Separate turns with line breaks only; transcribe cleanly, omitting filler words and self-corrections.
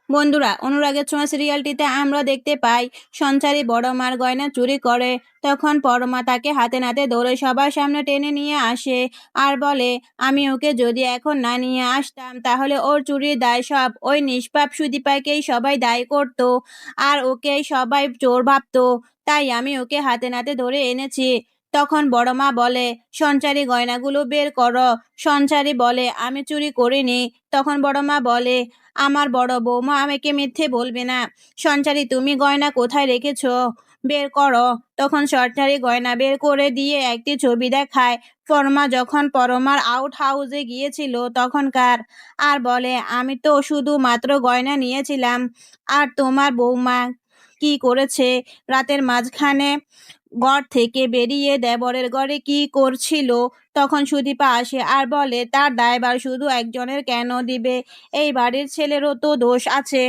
বন্ধুরা, অনুরাগের ছোঁয়া সিরিয়ালটিতে আমরা দেখতে পাই সঞ্চারী বড় মার গয়না চুরি করে। তখন পরমা তাকে হাতে নাতে ধরে সবার সামনে টেনে নিয়ে আসে আর বলে, আমি ওকে যদি এখন না নিয়ে আসতাম তাহলে ওর চুরির দায় সব ওই নিষ্পাপ সুদীপাকেই সবাই দায়ী করত, আর ওকেই সবাই চোর ভাবতো। তাই আমি ওকে হাতে নাতে ধরে এনেছি। তখন বড় মা বলে, সঞ্চারী গয়নাগুলো বের করো। সঞ্চারী বলে, আমি চুরি করিনি। তখন বড় মা বলে, আমার বড় বৌমা আমাকে মিথ্যে বলবে না। সঞ্চারী, তুমি গয়না কোথায় রেখেছো? বের করো। তখন সঞ্চারী গয়না বের করে দিয়ে একটি ছবি দেখায় ফর্মা যখন পরমার আউট হাউসে গিয়েছিল তখনকার, আর বলে, আমি তো শুধু মাত্র গয়না নিয়েছিলাম। আর তোমার বৌমা কি করেছে রাতের মাঝখানে ঘর থেকে বেরিয়ে দেবরের ঘরে কি করছিল? তখন সুদীপা আসে আর বলে, তার দায়ভার শুধু একজনের কেন দিবে? এই বাড়ির ছেলেরও তো দোষ আছে।